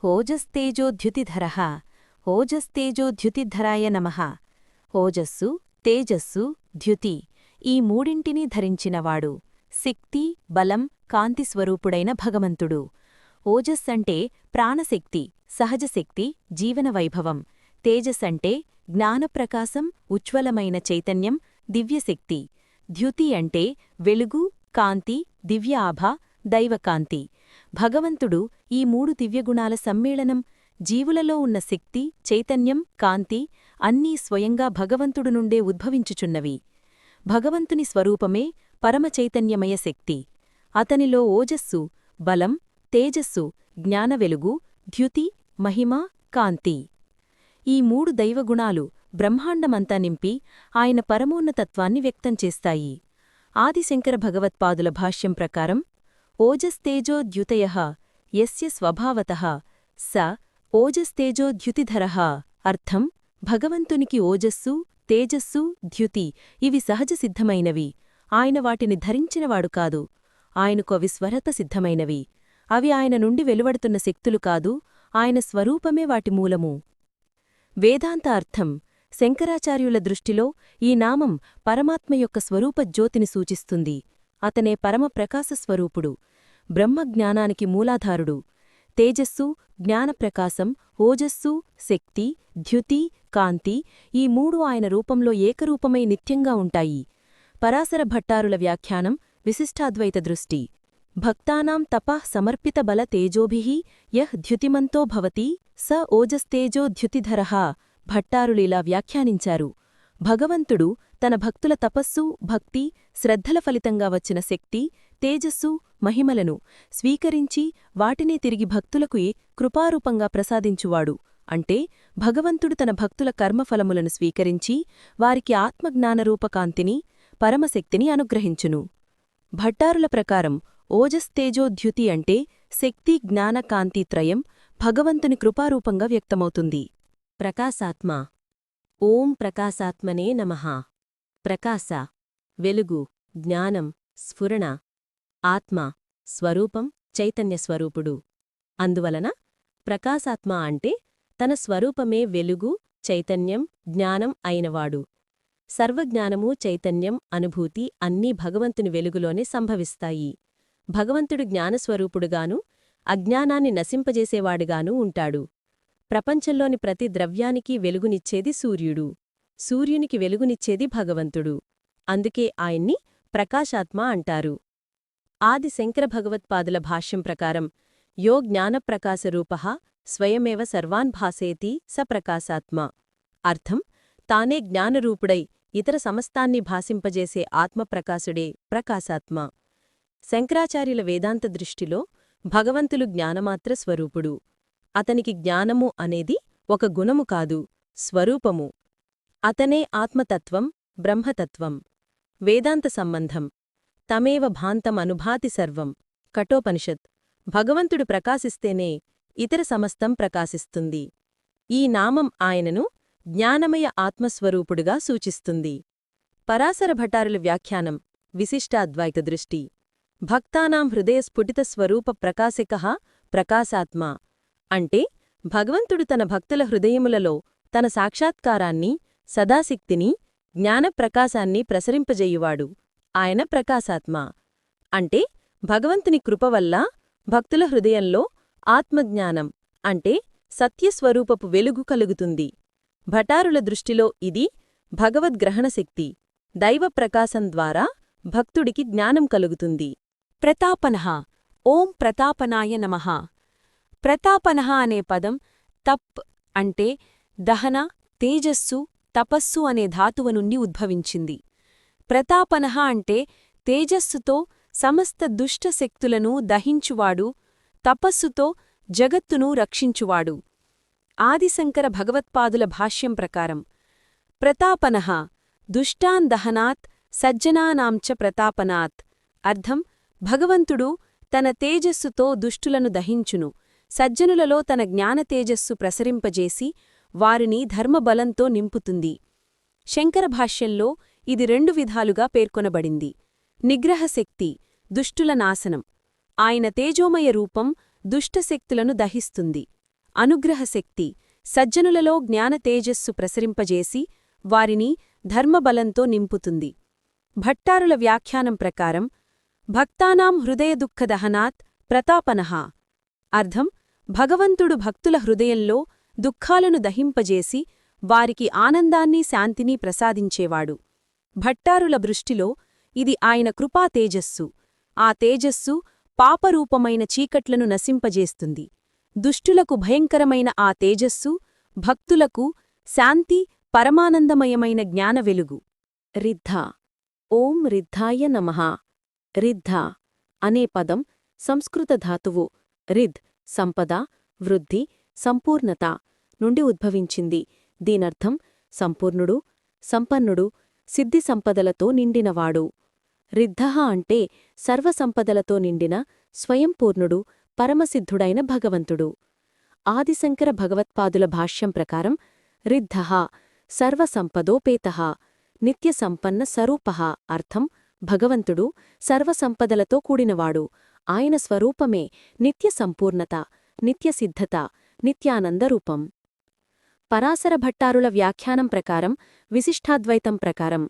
ఓజస్తేజోద్యుతిధరః ఓజస్తేజోద్యుతిధరాయ నమః. ఓజస్సు, తేజస్సు, ద్యుతి ఈ మూడింటినీ ధరించినవాడు శక్తి, బలం, కాంతిస్వరూపుడైన భగవంతుడు. ఓజస్సంటే ప్రాణశక్తి, సహజశక్తి, జీవనవైభవం. తేజస్సంటే జ్ఞానప్రకాశం, ఉజ్వలమైన చైతన్యం, దివ్యశక్తి. ద్యుతి అంటే వెలుగు, కాంతి, దివ్య ఆభ, దైవకాంతి. భగవంతుడు ఈ మూడు దివ్యగుణాల సమ్మేళనం. జీవులలో ఉన్న శక్తి, చైతన్యం, కాంతి అన్నీ స్వయంగా భగవంతుడు నుండే ఉద్భవించుచున్నవి. భగవంతుని స్వరూపమే పరమచైతన్యమయ శక్తి. అతనిలో ఓజస్సు, బలం, తేజస్సు, జ్ఞానవెలుగు, ద్యుతి, మహిమ, కాంతి ఈ మూడు దైవగుణాలు బ్రహ్మాండమంతా నింపి ఆయన పరమోన్నతత్వాన్ని వ్యక్తం చేస్తాయి. ఆదిశంకర భగవత్పాదుల భాష్యం ప్రకారం ఓజస్తేజోద్యుతయః యస్య స్వభావతః స ఓజస్తేజోద్యుతిధరః. అర్థం భగవంతునికి ఓజస్సు, తేజస్సు, ద్యుతి ఇవి సహజసిద్ధమైనవి. ఆయన వాటిని ధరించినవాడు కాదు. ఆయనకు అవి స్వరతసిద్ధమైనవి. అవి ఆయన నుండి వెలువడుతున్న శక్తులు కాదు, ఆయన స్వరూపమే వాటి మూలము. వేదాంత అర్థం శంకరాచార్యుల దృష్టిలో ఈ నామం పరమాత్మ యొక్క స్వరూపజ్యోతిని సూచిస్తుంది. అతనే పరమప్రకాశస్వరూపుడు, బ్రహ్మజ్ఞానానికి మూలాధారుడు. తేజస్సు, జ్ఞానప్రకాశం, ఓజస్సు, శక్తి, ద్యుతి, కాంతి ఈ మూడు ఆయన రూపంలో ఏకరూపమై నిత్యంగా ఉంటాయి. పరాశర భట్టారుల వ్యాఖ్యానం విశిష్టాద్వైత దృష్టి. భక్తానాం తపః సమర్పిత బల తేజోభిః యః ద్యుతిమంతో భవతి స ఓజస్తేజోద్యుతిధరః. భట్టారులిలా వ్యాఖ్యానించారు. భగవంతుడు తన భక్తుల తపస్సు, భక్తి, శ్రద్ధల ఫలితంగా వచ్చిన శక్తి, తేజస్సు, మహిమలను స్వీకరించి వాటినే తిరిగి భక్తులకు కృపారూపంగా ప్రసాదించువాడు. అంటే భగవంతుడు తన భక్తుల కర్మఫలములను స్వీకరించి వారికి ఆత్మజ్ఞానరూపకాంతిని, పరమశక్తిని అనుగ్రహించును. భట్టారుల ప్రకారం ఓజస్తేజోద్యుతి అంటే శక్తి, జ్ఞాన, కాంతిత్రయం భగవంతుని కృపారూపంగా వ్యక్తమవుతుంది. ప్రకాశాత్మ. ఓం ప్రకాశాత్మనే నమః. ప్రకాశ వెలుగు, జ్ఞానం, స్ఫురణ. ఆత్మ స్వరూపం, చైతన్యస్వరూపుడు. అందువలన ప్రకాశాత్మ అంటే తన స్వరూపమే వెలుగు, చైతన్యం, జ్ఞానం అయినవాడు. సర్వజ్ఞానము, చైతన్యం, అనుభూతి అన్నీ భగవంతుని వెలుగులోనే సంభవిస్తాయి. భగవంతుడు జ్ఞానస్వరూపుడుగాను, అజ్ఞానాన్ని నశింపజేసేవాడుగానూ ఉంటాడు. ప్రపంచంలోని ప్రతి ద్రవ్యానికి వెలుగునిచ్చేది సూర్యుడు. సూర్యునికి వెలుగునిచ్చేది భగవంతుడు. అందుకే ఆయన్ని ప్రకాశాత్మ అంటారు. ఆది శంకర భగవత్పాదుల భాష్యం ప్రకారం యో జ్ఞానప్రకాశరూపః స్వయమేవ సర్వాన్ భాసేతి స ప్రకాశాత్మ. అర్థం తానే జ్ఞానరూపుడై ఇతర సమస్తాన్ని భాసింపజేసే ఆత్మప్రకాశుడే ప్రకాశాత్మ. శంకరాచార్యుల వేదాంత దృష్టిలో భగవంతులు జ్ఞానమాత్ర స్వరూపుడు. అతనికి జ్ఞానము అనేది ఒక గుణము కాదు, స్వరూపము. అతనే ఆత్మతత్వం, బ్రహ్మతత్వం. వేదాంత సంబంధం తమేవ భాంతమనుభాతి సర్వం. కఠోపనిషత్. భగవంతుడు ప్రకాశిస్తేనే ఇతర సమస్తం ప్రకాశిస్తుంది. ఈ నామం ఆయనను జ్ఞానమయ ఆత్మస్వరూపుడుగా సూచిస్తుంది. పరాశర భట్టారుల వ్యాఖ్యానం విశిష్టాద్వైత దృష్టి. భక్తానాం హృదయస్ఫుటితస్వరూప ప్రకాశికః ప్రకాశాత్మ. అంటే భగవంతుడు తన భక్తుల హృదయములలో తన సాక్షాత్కారాన్ని, సదాశక్తిని, జ్ఞానప్రకాశాన్ని ప్రసరింపజేయువాడు. ఆయన ప్రకాశాత్మ. అంటే భగవంతుని కృపవల్ల భక్తుల హృదయంలో ఆత్మజ్ఞానం అంటే సత్యస్వరూపపు వెలుగు కలుగుతుంది. భటారుల దృష్టిలో ఇది భగవద్గ్రహణశక్తి, దైవప్రకాశం ద్వారా భక్తుడికి జ్ఞానం కలుగుతుంది. ప్రతాపనః. ఓం ప్రతాపనాయ నమః. ప్రతాపనః అనే పదం తప్ అంటే దహన, తేజస్సు, తపస్సు అనే ధాతువు నుండి ఉద్భవించింది. ప్రతాపనః అంటే తేజస్సుతో సమస్త దుష్టశక్తులను దహించువాడు, తపస్సుతో జగత్తును రక్షించువాడు. ఆదిశంకర భగవత్పాదుల భాష్యం ప్రకారం ప్రతాపనః దుష్టాన్ దహనాత్ సజ్జనానాంచ ప్రతాపనాత్. అర్థం భగవంతుడు తన తేజస్సుతో దుష్టులను దహించును, సజ్జనులలో తన జ్ఞానతేజస్సు ప్రసరింపజేసి వారిని ధర్మబలంతో నింపుతుంది. శంకర భాష్యంలో ఇది 2 విధాలుగా పేర్కొనబడింది. నిగ్రహశక్తి, దుష్టుల నాశనం. ఆయన తేజోమయ రూపం దుష్టశక్తులను దహిస్తుంది. అనుగ్రహశక్తి, సజ్జనులలో జ్ఞానతేజస్సు ప్రసరింపజేసి వారిని ధర్మబలంతో నింపుతుంది. భట్టారుల వ్యాఖ్యానం ప్రకారం భక్తానాం హృదయదుఃఖదహనాత్ ప్రతాపనః. అర్థం: భగవంతుడు భక్తుల హృదయంలో దుఃఖాలను దహింపజేసి వారికి ఆనందాన్ని శాంతిని ప్రసాదించేవాడు. భట్టారుల దృష్టిలో ఇది ఆయన కృపా తేజస్సు. ఆ తేజస్సు పాపరూపమైన చీకట్లను నశింపజేస్తుంది. దుష్టులకు భయంకరమైన ఆ తేజస్సు భక్తులకు శాంతి, పరమానందమయమైన జ్ఞాన వెలుగు. రిద్ధ. ఓం రిద్ధాయ నమః. రిద్ధ అనే పదం సంస్కృత ధాతువు రిద్ సంపద, వృద్ధి, సంపూర్ణత నుండి ఉద్భవించింది. దీనర్థం సంపూర్ణుడు, సంపన్నుడు, సిద్ధి సంపదలతో నిండినవాడు. రిద్ధః అంటే సర్వసంపదలతో నిండిన స్వయంపూర్ణుడు, పరమసిద్ధుడైన భగవంతుడు. ఆదిశంకర భగవత్పాదుల భాష్యం ప్రకారం రిద్ధః సర్వసంపదోపేతః నిత్యసంపన్న స్వరూపః. అర్థం: భగవంతుడు సర్వసంపదలతో కూడినవాడు. ఆయన స్వరూపమే నిత్యసంపూర్ణత, నిత్యసిద్ధత, నిత్యానందరూపం. పరాశర భట్టారుల వ్యాఖ్యానం ప్రకారం, విశిష్టాద్వైతం ప్రకారం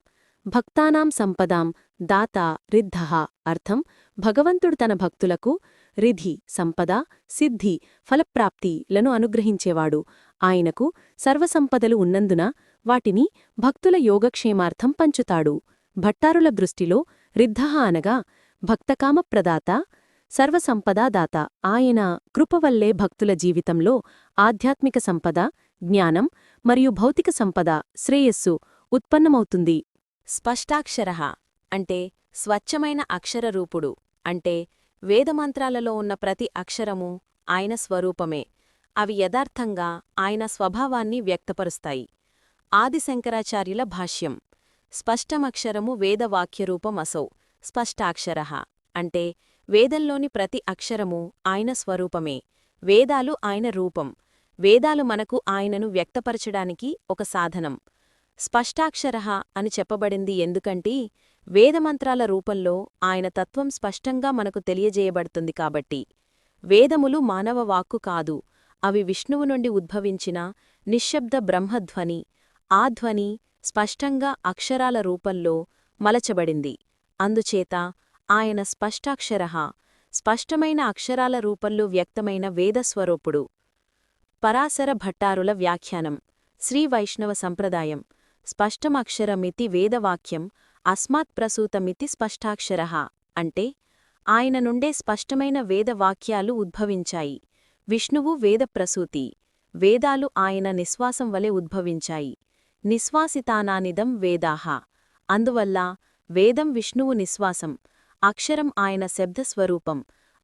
భక్తానాం సంపదాం దాత రిద్ధః. అర్థం: భగవంతుడు తన భక్తులకు రిధి సంపద, సిద్ధి, ఫలప్రాప్తిలను అనుగ్రహించేవాడు. ఆయనకు సర్వసంపదలు ఉన్నందున వాటిని భక్తుల యోగక్షేమార్థం పంచుతాడు. భట్టారుల దృష్టిలో రిద్ధః అనగా భక్తకామప్రదాత, సర్వసంపదాదాత. ఆయన కృపవల్లే భక్తుల జీవితంలో ఆధ్యాత్మిక సంపద, జ్ఞానం మరియు భౌతిక సంపద, శ్రేయస్సు ఉత్పన్నమవుతుంది. స్పష్టాక్షరః అంటే స్వచ్ఛమైన అక్షరరూపుడు. అంటే వేదమంత్రాలలో ఉన్న ప్రతి అక్షరమూ ఆయన స్వరూపమే. అవి యథార్థంగా ఆయన స్వభావాన్ని వ్యక్తపరుస్తాయి. ఆదిశంకరాచార్యుల భాష్యం: స్పష్టమక్షరము వేదవాక్యరూపం అసౌ స్పష్టాక్షరః. అంటే వేదంలోని ప్రతి అక్షరమూ ఆయన స్వరూపమే. వేదాలు ఆయన రూపం. వేదాలు మనకు ఆయనను వ్యక్తపరచడానికి ఒక సాధనం. స్పష్టాక్షరః అని చెప్పబడింది ఎందుకంటే వేదమంత్రాల రూపంలో ఆయన తత్వం స్పష్టంగా మనకు తెలియజేయబడుతుంది కాబట్టి. వేదములు మానవ వాక్కు కాదు, అవి విష్ణువు నుండి ఉద్భవించిన నిశ్శబ్ద బ్రహ్మధ్వని. ఆ ధ్వని స్పష్టంగా అక్షరాల రూపంలో మలచబడింది. అందుచేత ఆయన స్పష్టాక్షరః, స్పష్టమైన అక్షరాల రూపంలో వ్యక్తమైన వేదస్వరూపుడు. పరాశర భట్టారుల వ్యాఖ్యానం: శ్రీవైష్ణవ సంప్రదాయం స్పష్టమక్షరమితి వేదవాక్యం అస్మాత్ప్రసూతమితి స్పష్టాక్షరః. అంటే ఆయన నుండే స్పష్టమైన వేదవాక్యాలు ఉద్భవించాయి. విష్ణువు వేదప్రసూతి. వేదాలు ఆయన నిశ్వాసం వలె ఉద్భవించాయి. నిశ్వాసితానానిదం వేదాః. అందువల్ల వేదం విష్ణువు నిశ్వాసం, అక్షరం ఆయన శబ్దస్వరూపం.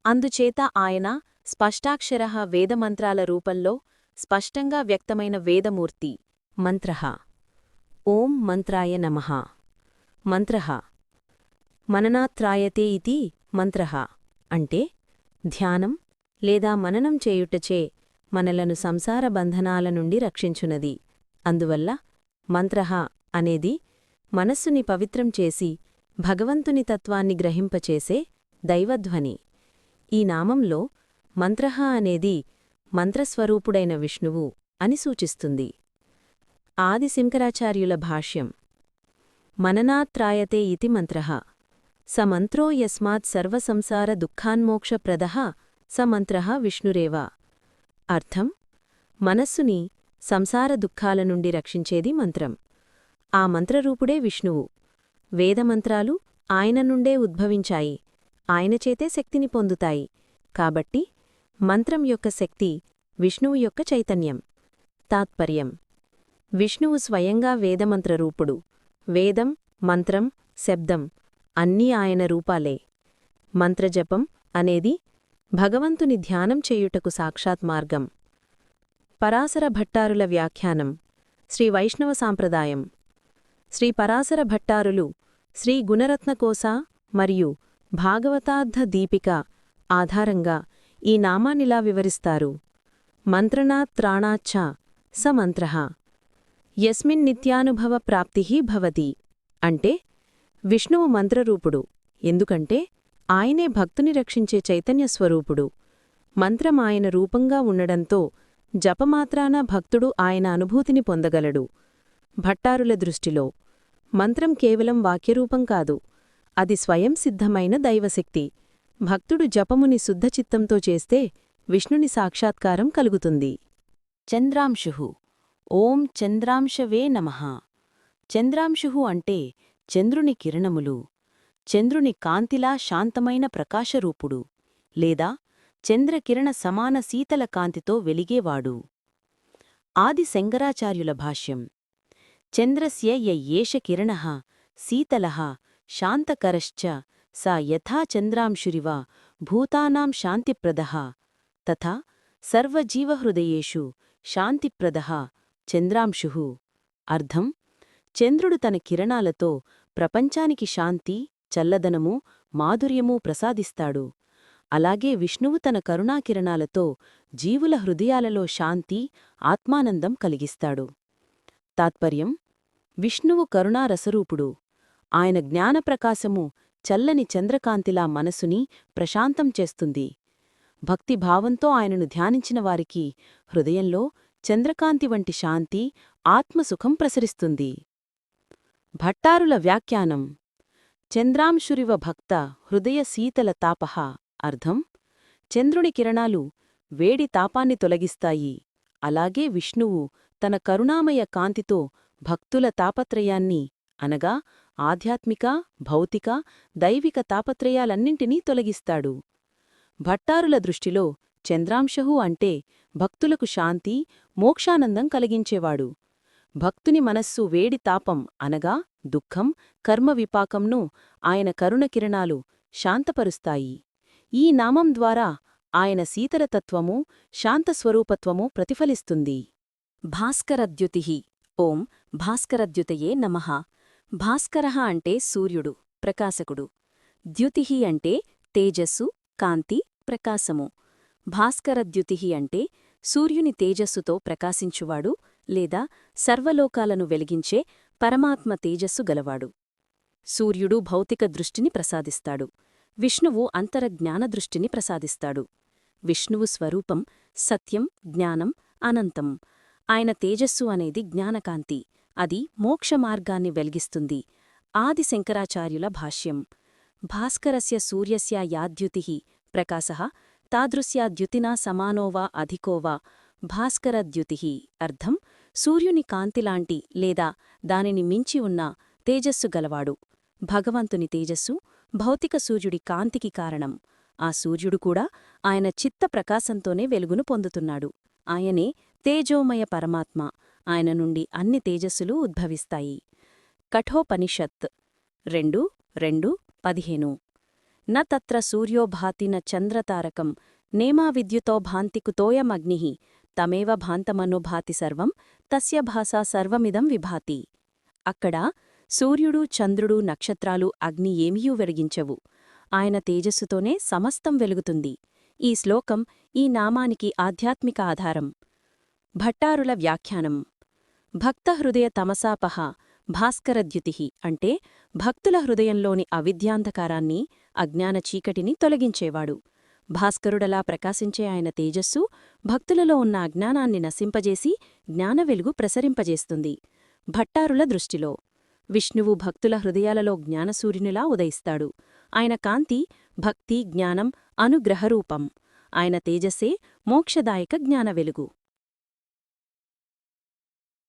అందుచేత ఆయన స్పష్టాక్షరః, వేదమంత్రాల రూపంలో స్పష్టంగా వ్యక్తమైన వేదమూర్తి. మంత్రః. ఓం మంత్రాయ నమః. మంత్రః మననాత్రాయతే ఇతి మంత్రః అంటే ధ్యానం లేదా మననం చేయుటచే మనలను సంసార బంధనాల నుండి రక్షించునది. అందువల్ల మంత్రః అనేది మనస్సుని పవిత్రం చేసి భగవంతుని తత్వాన్ని గ్రహింపచేసే దైవధ్వని. ఈ నామంలో మంత్రః అనేది మంత్రస్వరూపుడైన విష్ణువు అని సూచిస్తుంది. ఆదిశంకరాచార్యుల భాష్యం: మననాత్రాయతే ఇతి మంత్రః స మంత్రో యస్మాత్ సర్వసంసార దుఃఖాన్మోక్షప్రదః స మంత్రః విష్ణురేవ. అర్థం: మనస్సుని సంసార దుఃఖాల నుండి రక్షించేది మంత్రం. ఆ మంత్రరూపుడే విష్ణువు. వేదమంత్రాలు ఆయన నుండే ఉద్భవించాయి, ఆయనచేతే శక్తిని పొందుతాయి. కాబట్టి మంత్రం యొక్క శక్తి విష్ణువు యొక్క చైతన్యం. తాత్పర్యం: విష్ణువు స్వయంగా వేదమంత్రరూపుడు. వేదం, మంత్రం, శబ్దం అన్నీ ఆయన రూపాలే. మంత్రజపం అనేది భగవంతుని ధ్యానం చేయుటకు సాక్షాత్ మార్గం. పరాశర భట్టారుల వ్యాఖ్యానం: శ్రీ వైష్ణవ సాంప్రదాయం. శ్రీ పరాశర భట్టారులు శ్రీ గుణరత్నకోశ మరియు భాగవతార్థ దీపిక ఆధారంగా ఈ నామాన్నిలా వివరిస్తారు: మంత్రణాత్ త్రాణాచ్చ స మంత్రః యస్మిన్ నిత్యానుభవ ప్రాప్తిః భవతి. అంటే విష్ణువు మంత్రరూపుడు, ఎందుకంటే ఆయనే భక్తుని రక్షించే చైతన్యస్వరూపుడు. మంత్రం ఆయన రూపంగా ఉండడంతో జపమాత్రాన భక్తుడు ఆయన అనుభూతిని పొందగలడు. భట్టారుల దృష్టిలో మంత్రం కేవలం వాక్యరూపం కాదు, అది స్వయం సిద్ధమైన దైవశక్తి. భక్తుడు జపముని శుద్ధచిత్తంతో చేస్తే విష్ణుని సాక్షాత్కారం కలుగుతుంది. చంద్రాంశుః. ఓం చంద్రాంశవే నమః. చంద్రాంశుః అంటే చంద్రుని కిరణములు. చంద్రుని కాంతిలా శాంతమైన ప్రకాశరూపుడు, లేదా చంద్రకిరణ సమాన శీతల కాంతితో వెలిగేవాడు. ఆది శంకరాచార్యుల భాష్యం. చంద్రస్య యేష కిరణః శీతలః శాంతకరశ్చ స యథా చంద్రాంశురివ భూతానాం శాంతిప్రదః తథా సర్వజీవహృదయేషు శాంతిప్రదః చంద్రాంశుః. అర్థం: చంద్రుడు తన కిరణాలతో ప్రపంచానికి శాంతి, చల్లదనము, మాధుర్యము ప్రసాదిస్తాడు. అలాగే విష్ణువు తన కరుణాకిరణాలతో జీవుల హృదయాలలో శాంతి, ఆత్మానందం కలిగిస్తాడు. తాత్పర్యం: విష్ణువు కరుణారసరూపుడు. ఆయన జ్ఞానప్రకాశము చల్లని చంద్రకాంతిలా మనసుని ప్రశాంతం చేస్తుంది. భక్తిభావంతో ఆయనను ధ్యానించిన వారికి హృదయంలో చంద్రకాంతి వంటి శాంతి, ఆత్మసుఖం ప్రసరిస్తుంది. భట్టారుల వ్యాఖ్యానం. చంద్రాంశురివ భక్త హృదయ శీతల తాపః. అర్థం: చంద్రుని కిరణాలు వేడి తాపాన్ని తొలగిస్తాయి. అలాగే విష్ణువు తన కరుణామయ కాంతితో భక్తుల తాపత్రయాన్ని, అనగా ఆధ్యాత్మిక, భౌతిక, దైవిక తాపత్రయాలన్నింటినీ తొలగిస్తాడు. భట్టారుల దృష్టిలో చంద్రాంశః అంటే భక్తులకు శాంతి, మోక్షానందం కలిగించేవాడు. భక్తుని మనస్సు వేడి తాపం, అనగా దుఃఖం, కర్మవిపాకంను ఆయన కరుణకిరణాలు శాంతపరుస్తాయి. ఈ నామం ద్వారా ఆయన శీతలతత్వము, శాంతస్వరూపత్వము ప్రతిఫలిస్తుంది. భాస్కరద్యుతిః. ఓం భాస్కరద్యుతయే నమః. భాస్కరః అంటే సూర్యుడు, ప్రకాశకుడు. ద్యుతిః అంటే తేజస్సు, కాంతి, ప్రకాశము. భాస్కరద్యుతిః అంటే సూర్యుని తేజస్సుతో ప్రకాశించువాడు, లేదా సర్వలోకాలను వెలిగించే పరమాత్మ తేజస్సు గలవాడు. సూర్యుడు భౌతిక దృష్టిని ప్రసాదిస్తాడు. విష్ణువు అంతరజ్ఞాన దృష్టిని ప్రసాదిస్తాడు. విష్ణువు స్వరూపం సత్యం, జ్ఞానం, అనంతం. ఆయన తేజస్సు అనేది జ్ఞానకాంతి. అది మోక్షమార్గాన్ని వెలిగిస్తుంది. ఆది శంకరాచార్యుల భాష్యం. భాస్కరస్య సూర్యస్య యాద్యుతిః ప్రకాశః తాదృశ్యాద్యుతినా సమానో వా అధికో వా భాస్కరద్యుతిః. అర్థం: సూర్యుని కాంతిలాంటి లేదా దానిని మించి ఉన్న తేజస్సు గలవాడు. భగవంతుని తేజస్సు భౌతిక సూర్యుడి కాంతికి కారణం. ఆ సూర్యుడు కూడా ఆయన చిత్త ప్రకాశంతోనే వెలుగును పొందుతున్నాడు. ఆయనే తేజోమయ పరమాత్మ. ఆయన నుండి అన్ని తేజస్సులు ఉద్భవిస్తాయి. కఠోపనిషత్ 2:2-15. న తత్ర సూర్యో భాతి న చంద్రతారకం నేమా విద్యుతో భాంతి కుతోయమగ్నిః తమేవ భాంతమను భాతి సర్వం తస్య భాసా సర్వమిదం విభాతి. అక్కడ సూర్యుడు, చంద్రుడు, నక్షత్రాలు, అగ్ని ఏమీయూ వెలిగించవు. ఆయన తేజస్సుతోనే సమస్తం వెలుగుతుంది. ఈ శ్లోకం ఈ నామానికి ఆధ్యాత్మిక ఆధారం. భట్టారుల వ్యాఖ్యానం. భక్తహృదయ తమసాపహ భాస్కరద్యుతిః అంటే భక్తుల హృదయంలోని అవిద్యాంధకారాన్ని, అజ్ఞాన చీకటిని తొలగించేవాడు. భాస్కరుడలా ప్రకాశించే ఆయన తేజస్సు భక్తులలో ఉన్న అజ్ఞానాన్ని నశింపజేసి జ్ఞానవెలుగు ప్రసరింపజేస్తుంది. భట్టారుల దృష్టిలో విష్ణువు భక్తుల హృదయాలలో జ్ఞానసూర్యునిలా ఉదయిస్తాడు. ఆయన కాంతి భక్తి, జ్ఞానం, అనుగ్రహరూపం. ఆయన తేజస్సే మోక్షదాయక జ్ఞానవెలుగు.